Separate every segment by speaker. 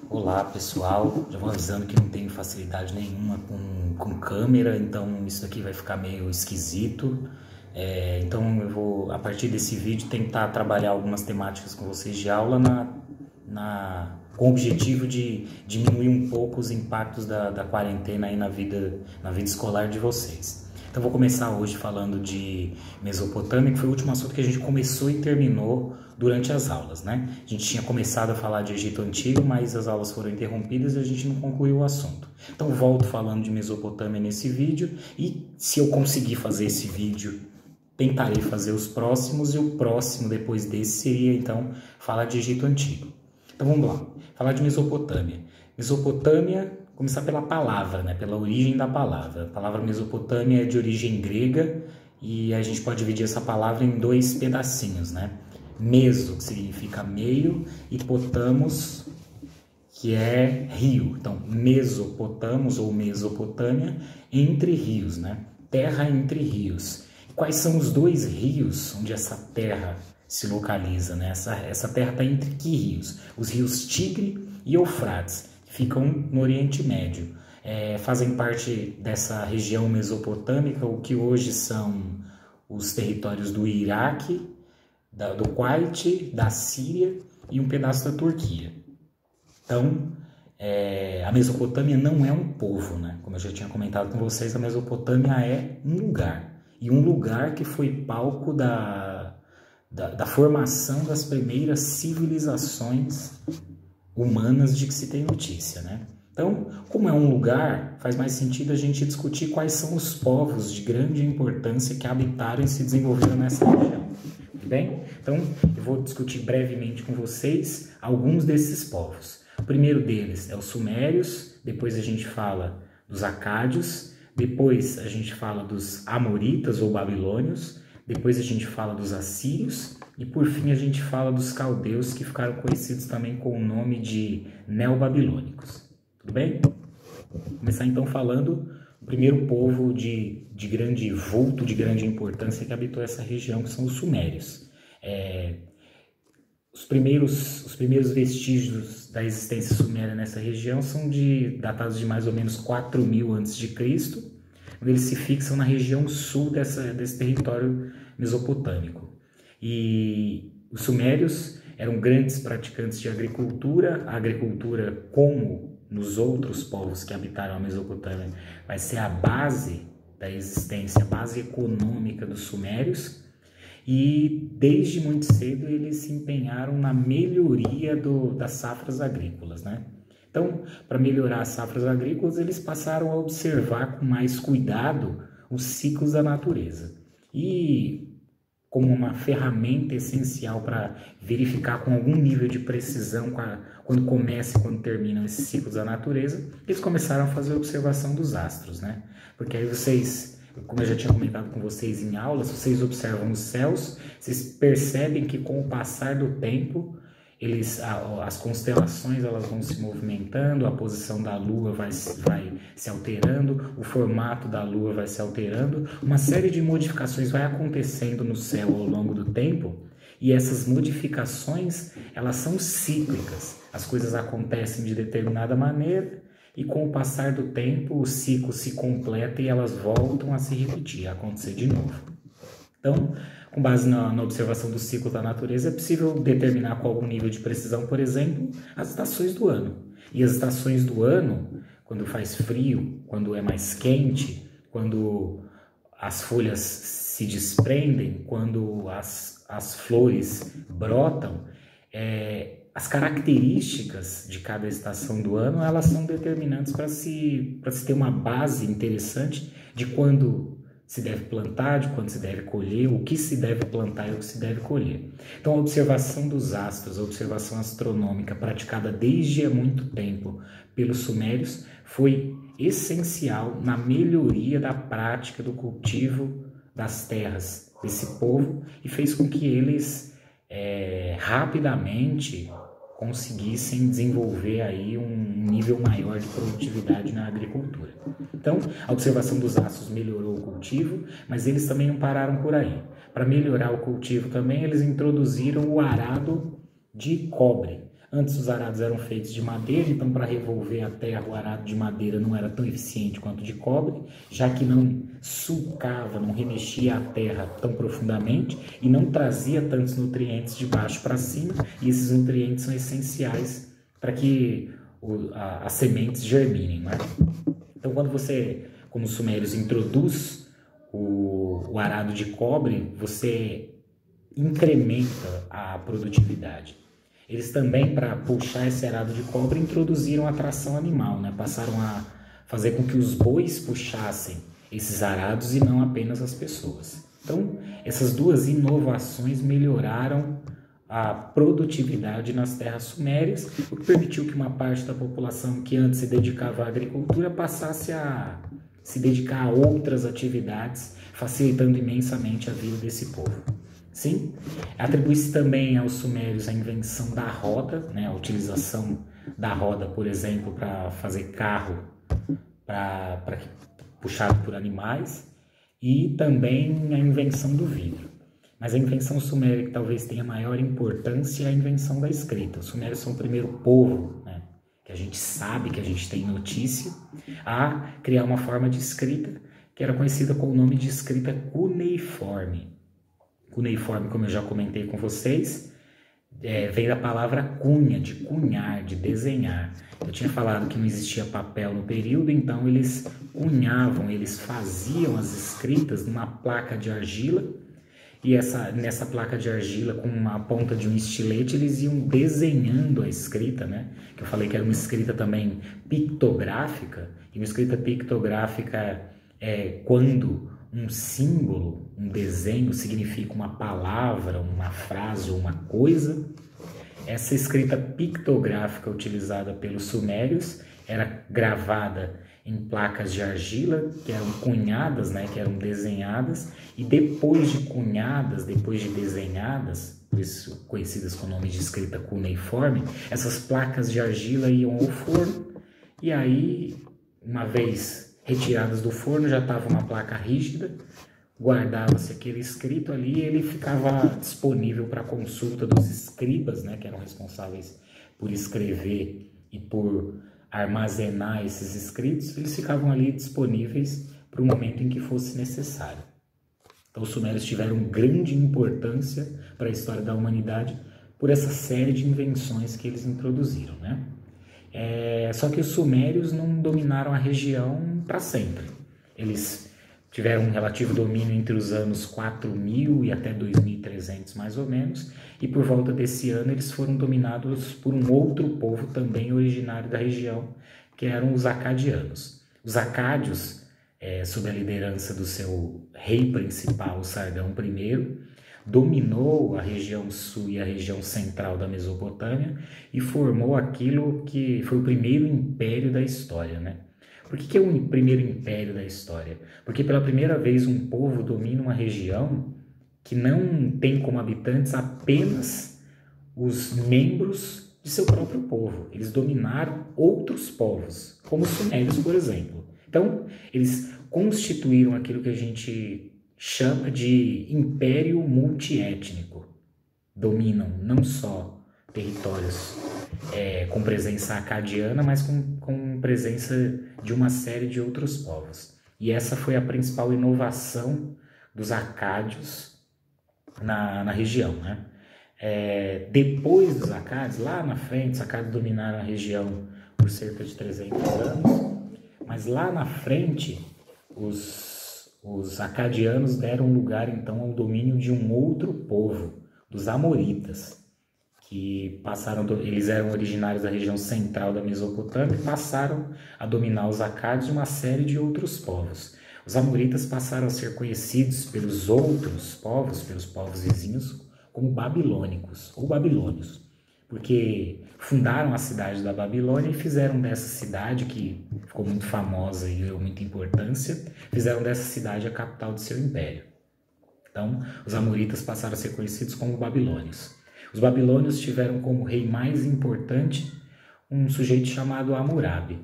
Speaker 1: Olá pessoal, já vou avisando que não tenho facilidade nenhuma com câmera, então isso aqui vai ficar meio esquisito. Então eu vou, a partir desse vídeo, tentar trabalhar algumas temáticas com vocês de aula com o objetivo de diminuir um pouco os impactos da quarentena aí na vida escolar de vocês. Então vou começar hoje falando de Mesopotâmia, que foi o último assunto que a gente começou e terminou durante as aulas, né? A gente tinha começado a falar de Egito Antigo, mas as aulas foram interrompidas e a gente não concluiu o assunto. Então volto falando de Mesopotâmia nesse vídeo e se eu conseguir fazer esse vídeo, tentarei fazer os próximos e o próximo depois desse seria então falar de Egito Antigo. Então vamos lá, falar de Mesopotâmia. Mesopotâmia, começar pela palavra, né? Pela origem da palavra. A palavra Mesopotâmia é de origem grega e a gente pode dividir essa palavra em dois pedacinhos, né? Meso, que significa meio, e potamos, que é rio. Então, Mesopotamos ou Mesopotâmia, entre rios, né? Terra entre rios. Quais são os dois rios onde essa terra se localiza, né? Essa terra está entre que rios? Os rios Tigre e Eufrates, que ficam no Oriente Médio. Fazem parte dessa região mesopotâmica, o que hoje são os territórios do Iraque, do Kuwait, da Síria e um pedaço da Turquia. Então, a Mesopotâmia não é um povo, né? Como eu já tinha comentado com vocês, a Mesopotâmia é um lugar. E um lugar que foi palco da formação das primeiras civilizações humanas de que se tem notícia, né? Então, como é um lugar, faz mais sentido a gente discutir quais são os povos de grande importância que habitaram e se desenvolveram nessa região. Tudo bem? Então, eu vou discutir brevemente com vocês alguns desses povos. O primeiro deles é os Sumérios, depois a gente fala dos Acádios, depois a gente fala dos Amoritas ou Babilônios, depois a gente fala dos Assírios e por fim a gente fala dos Caldeus, que ficaram conhecidos também com o nome de Neobabilônicos. Tudo bem? Vou começar então falando do primeiro povo de grande vulto, de grande importância que habitou essa região, que são os Sumérios. Os primeiros vestígios da existência suméria nessa região são datados de mais ou menos 4.000 a.C., onde eles se fixam na região sul desse território mesopotâmico. E os sumérios eram grandes praticantes de agricultura. A agricultura, como nos outros povos que habitaram a Mesopotâmia, vai ser a base da existência, a base econômica dos sumérios. E desde muito cedo eles se empenharam na melhoria das safras agrícolas, né? Então, para melhorar as safras agrícolas, eles passaram a observar com mais cuidado os ciclos da natureza. E como uma ferramenta essencial para verificar com algum nível de precisão quando começa e quando terminam esses ciclos da natureza, eles começaram a fazer a observação dos astros, né? Porque aí vocês, como eu já tinha comentado com vocês em aulas, vocês observam os céus, vocês percebem que com o passar do tempo, as constelações elas vão se movimentando, a posição da Lua vai se alterando, o formato da Lua vai se alterando, uma série de modificações vai acontecendo no céu ao longo do tempo, e essas modificações elas são cíclicas, as coisas acontecem de determinada maneira, e com o passar do tempo o ciclo se completa e elas voltam a se repetir, a acontecer de novo. Então, com base na observação do ciclo da natureza, é possível determinar com algum nível de precisão, por exemplo, as estações do ano. E as estações do ano, quando faz frio, quando é mais quente, quando as folhas se desprendem, quando as flores brotam, as características de cada estação do ano, elas são determinantes para se ter uma base interessante de quando se deve plantar, de quando se deve colher, o que se deve plantar e o que se deve colher. Então, a observação dos astros, a observação astronômica praticada desde há muito tempo pelos sumérios foi essencial na melhoria da prática do cultivo das terras desse povo e fez com que eles rapidamente conseguissem desenvolver aí um nível maior de produtividade na agricultura. Então, a observação dos astros melhorou o cultivo, mas eles também não pararam por aí. Para melhorar o cultivo também, eles introduziram o arado de cobre. Antes os arados eram feitos de madeira, então para revolver a terra o arado de madeira não era tão eficiente quanto de cobre, já que não sulcava, não remexia a terra tão profundamente e não trazia tantos nutrientes de baixo para cima, e esses nutrientes são essenciais para que as sementes germinem, né? Então quando você, como os sumérios, introduz o arado de cobre, você incrementa a produtividade. Eles também, para puxar esse arado de cobre, introduziram a tração animal, né? Passaram a fazer com que os bois puxassem esses arados e não apenas as pessoas. Então, essas duas inovações melhoraram a produtividade nas terras sumérias, o que permitiu que uma parte da população que antes se dedicava à agricultura passasse a se dedicar a outras atividades, facilitando imensamente a vida desse povo. Sim, atribui-se também aos sumérios a invenção da roda, né, a utilização da roda, por exemplo, para fazer carro puxado por animais, e também a invenção do vidro. Mas a invenção suméria que talvez tenha maior importância é a invenção da escrita. Os sumérios são o primeiro povo, né, que a gente sabe, que a gente tem notícia, a criar uma forma de escrita que era conhecida com o nome de escrita cuneiforme. Cuneiforme, como eu já comentei com vocês, vem da palavra cunha, de cunhar, de desenhar. Eu tinha falado que não existia papel no período, então eles cunhavam, eles faziam as escritas numa placa de argila, e nessa placa de argila, com uma ponta de um estilete, eles iam desenhando a escrita, né? Que eu falei que era uma escrita também pictográfica, e uma escrita pictográfica é quando um símbolo, um desenho significa uma palavra, uma frase ou uma coisa. Essa escrita pictográfica utilizada pelos sumérios era gravada em placas de argila, que eram cunhadas, né, que eram desenhadas, e depois de cunhadas, depois de desenhadas, por isso conhecidas com o nome de escrita cuneiforme, essas placas de argila iam ao forno, e aí, uma vez retiradas do forno, já estava uma placa rígida, guardava-se aquele escrito ali e ele ficava disponível para consulta dos escribas, né, que eram responsáveis por escrever e por armazenar esses escritos. Eles ficavam ali disponíveis para o momento em que fosse necessário. Então os sumérios tiveram grande importância para a história da humanidade por essa série de invenções que eles introduziram, né? Só que os sumérios não dominaram a região para sempre. Eles tiveram um relativo domínio entre os anos 4000 e até 2300 mais ou menos, e por volta desse ano eles foram dominados por um outro povo também originário da região, que eram os acadianos. Os acádios, sob a liderança do seu rei principal, Sargão I, dominou a região sul e a região central da Mesopotâmia e formou aquilo que foi o primeiro império da história, né? Por que é o primeiro império da história? Porque pela primeira vez um povo domina uma região que não tem como habitantes apenas os membros de seu próprio povo. Eles dominaram outros povos, como os sumérios, por exemplo. Então, eles constituíram aquilo que a gente chama de império multiétnico. Dominam não só territórios com presença acadiana, mas com presença de uma série de outros povos. E essa foi a principal inovação dos acádios na região, né? Depois dos acádios, lá na frente, os acádios dominaram a região por cerca de 300 anos, mas lá na frente os acadianos deram lugar então ao domínio de um outro povo, dos amoritas, que eles eram originários da região central da Mesopotâmia e passaram a dominar os acádios e uma série de outros povos. Os amoritas passaram a ser conhecidos pelos outros povos, pelos povos vizinhos, como babilônicos ou babilônios, porque fundaram a cidade da Babilônia e fizeram dessa cidade, que ficou muito famosa e deu muita importância, fizeram dessa cidade a capital do seu império. Então, os amoritas passaram a ser conhecidos como babilônios. Os babilônios tiveram como rei mais importante um sujeito chamado Hammurabi.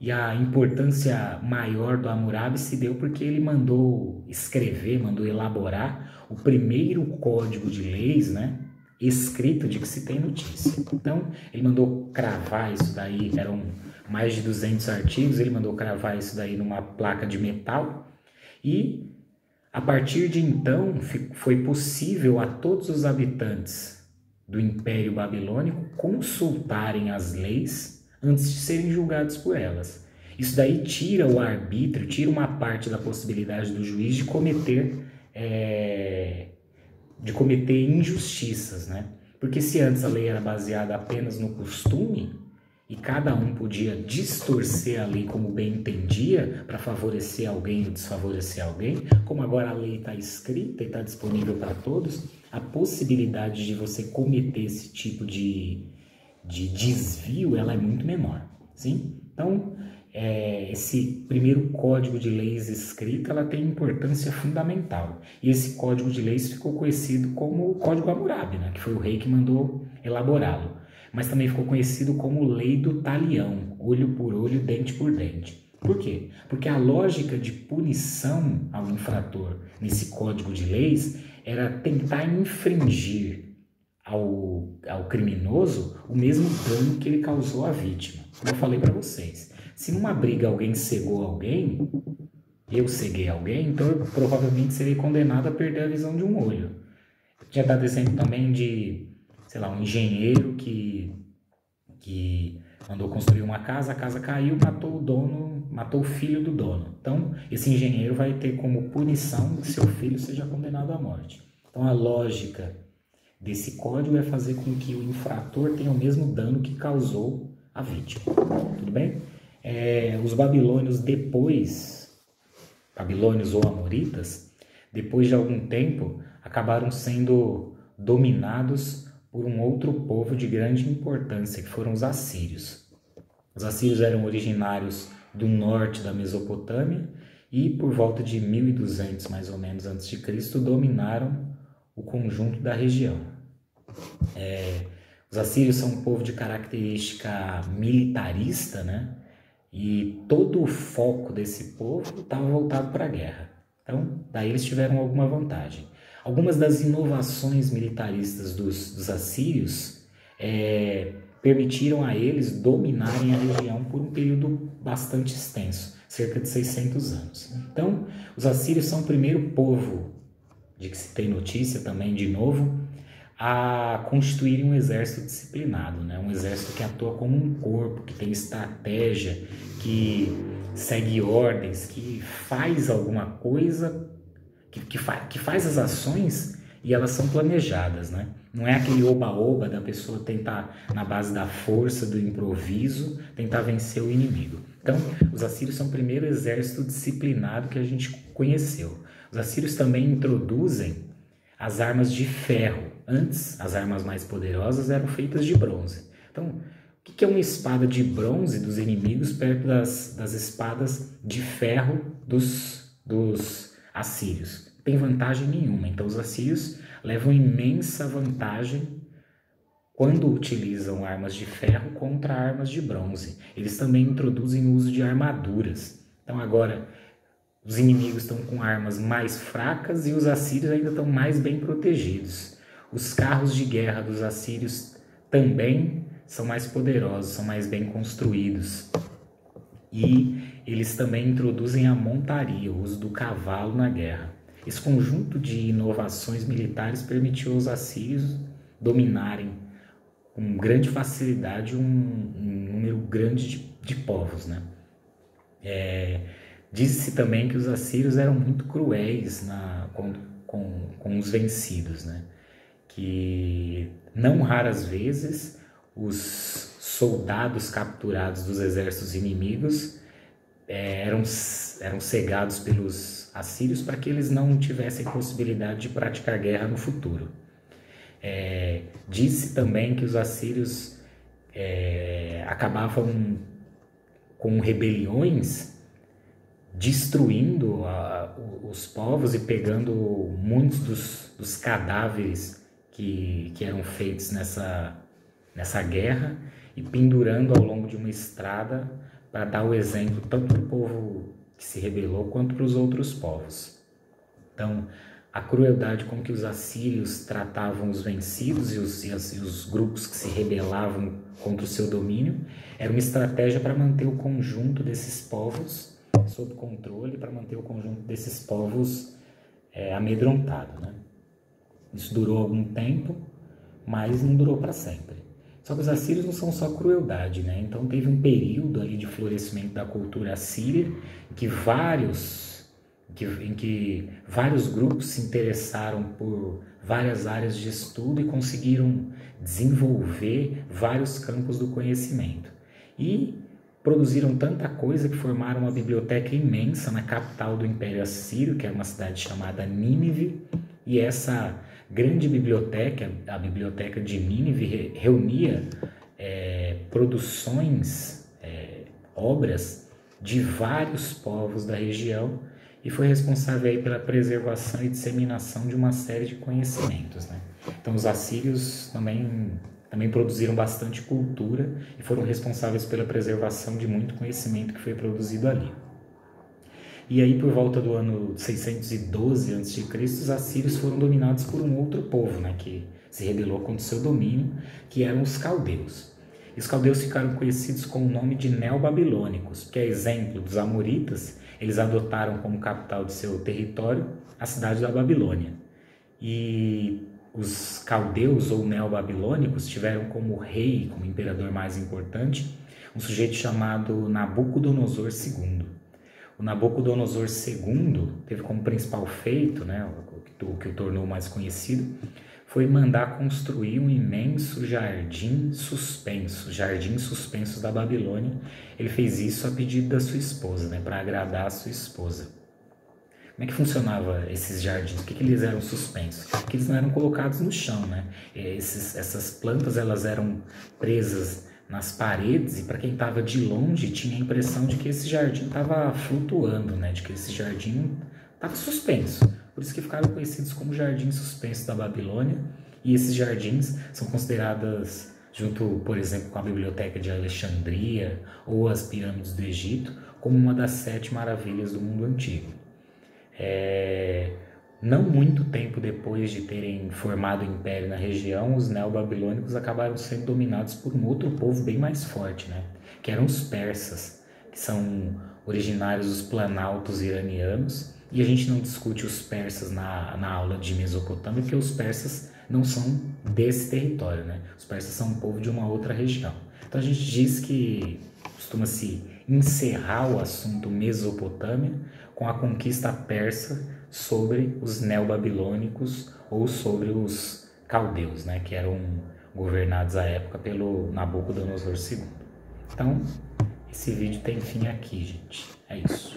Speaker 1: E a importância maior do Hammurabi se deu porque ele mandou escrever, mandou elaborar o primeiro código de leis, né, escrito de que se tem notícia. Então, ele mandou cravar isso daí, eram mais de 200 artigos, ele mandou cravar isso daí numa placa de metal e, a partir de então, foi possível a todos os habitantes do Império Babilônico consultarem as leis antes de serem julgados por elas. Isso daí tira o arbítrio, tira uma parte da possibilidade do juiz de cometer injustiças, né? Porque se antes a lei era baseada apenas no costume e cada um podia distorcer a lei como bem entendia para favorecer alguém ou desfavorecer alguém, como agora a lei está escrita e está disponível para todos, a possibilidade de você cometer esse tipo de desvio ela é muito menor, sim? Então, esse primeiro código de leis escrito, ela tem importância fundamental. E esse código de leis ficou conhecido como o Código Hammurabi, né? Que foi o rei que mandou elaborá-lo. Mas também ficou conhecido como Lei do Talião, olho por olho, dente por dente. Por quê? Porque a lógica de punição ao infrator nesse código de leis era tentar infringir ao criminoso o mesmo dano que ele causou à vítima. Como eu falei para vocês, se numa briga alguém cegou alguém, eu ceguei alguém, então eu provavelmente serei condenado a perder a visão de um olho. Eu tinha dado exemplo também de, sei lá, um engenheiro que mandou construir uma casa, a casa caiu, matou o dono, matou o filho do dono. Então, esse engenheiro vai ter como punição que seu filho seja condenado à morte. Então, a lógica desse código é fazer com que o infrator tenha o mesmo dano que causou a vítima. Tudo bem? Os babilônios babilônios ou amoritas, depois de algum tempo, acabaram sendo dominados por um outro povo de grande importância, que foram os assírios. Os assírios eram originários do norte da Mesopotâmia e, por volta de 1200, mais ou menos, antes de Cristo, dominaram o conjunto da região. Os assírios são um povo de característica militarista, né? E todo o foco desse povo estava voltado para a guerra. Então, daí eles tiveram alguma vantagem. Algumas das inovações militaristas dos assírios permitiram a eles dominarem a região por um período bastante extenso, cerca de 600 anos. Então, os assírios são o primeiro povo, de que se tem notícia também, de novo, a constituírem um exército disciplinado, né? Um exército que atua como um corpo, que tem estratégia, que segue ordens, que faz alguma coisa, que faz as ações e elas são planejadas, né? Não é aquele oba-oba da pessoa tentar, na base da força, do improviso, tentar vencer o inimigo. Então, os assírios são o primeiro exército disciplinado que a gente conheceu. Os assírios também introduzem as armas de ferro. Antes, as armas mais poderosas eram feitas de bronze. Então, o que é uma espada de bronze dos inimigos perto das espadas de ferro dos assírios? Não tem vantagem nenhuma. Então, os assírios levam imensa vantagem quando utilizam armas de ferro contra armas de bronze. Eles também introduzem o uso de armaduras. Então, agora, os inimigos estão com armas mais fracas e os assírios ainda estão mais bem protegidos. Os carros de guerra dos assírios também são mais poderosos, são mais bem construídos. E eles também introduzem a montaria, o uso do cavalo na guerra. Esse conjunto de inovações militares permitiu aos assírios dominarem com grande facilidade um número grande de povos, né? Diz-se também que os assírios eram muito cruéis com os vencidos, né? Que não raras vezes os soldados capturados dos exércitos inimigos eram cegados pelos assírios para que eles não tivessem possibilidade de praticar guerra no futuro. Diz-se também que os assírios acabavam com rebeliões, destruindo os povos e pegando muitos dos cadáveres que eram feitos nessa guerra e pendurando ao longo de uma estrada para dar o exemplo tanto para o povo que se rebelou quanto para os outros povos. Então, a crueldade com que os assírios tratavam os vencidos e os grupos que se rebelavam contra o seu domínio era uma estratégia para manter o conjunto desses povos sob controle, para manter o conjunto desses povos amedrontado, né? Isso durou algum tempo, mas não durou para sempre. Só que os assírios não são só crueldade, né? Então teve um período ali de florescimento da cultura assíria em que vários grupos se interessaram por várias áreas de estudo e conseguiram desenvolver vários campos do conhecimento. E produziram tanta coisa que formaram uma biblioteca imensa na capital do Império Assírio, que era uma cidade chamada Nínive, e essa grande biblioteca, a Biblioteca de Nínive, reunia produções, obras de vários povos da região e foi responsável aí pela preservação e disseminação de uma série de conhecimentos, né? Então os assírios também produziram bastante cultura e foram responsáveis pela preservação de muito conhecimento que foi produzido ali. E aí, por volta do ano 612 a.C., os assírios foram dominados por um outro povo, né, que se rebelou contra o seu domínio, que eram os caldeus. E os caldeus ficaram conhecidos com o nome de neobabilônicos, que é exemplo dos amoritas. Eles adotaram como capital de seu território a cidade da Babilônia. E os caldeus ou neobabilônicos tiveram como rei, como imperador mais importante, um sujeito chamado Nabucodonosor II. O Nabucodonosor II teve como principal feito, né, o que o tornou mais conhecido, foi mandar construir um imenso jardim suspenso da Babilônia. Ele fez isso a pedido da sua esposa, né, para agradar a sua esposa. Como é que funcionava esses jardins? Por que eles eram suspensos? Porque eles não eram colocados no chão, né? Essas plantas elas eram presas nas paredes e para quem estava de longe tinha a impressão de que esse jardim estava flutuando, né? De que esse jardim estava suspenso. Por isso que ficaram conhecidos como Jardim Suspenso da Babilônia. E esses jardins são considerados, junto, por exemplo, com a Biblioteca de Alexandria ou as Pirâmides do Egito, como uma das 7 maravilhas do mundo antigo. Não muito tempo depois de terem formado o império na região, os neobabilônicos acabaram sendo dominados por um outro povo bem mais forte, né? Que eram os persas, que são originários dos planaltos iranianos. E a gente não discute os persas na aula de Mesopotâmia, porque os persas não são desse território, né? Os persas são um povo de uma outra região. Então a gente diz que costuma-se encerrar o assunto Mesopotâmia com a conquista persa sobre os neobabilônicos ou sobre os caldeus, né, que eram governados à época pelo Nabucodonosor II. Então, esse vídeo tem fim aqui, gente. É isso.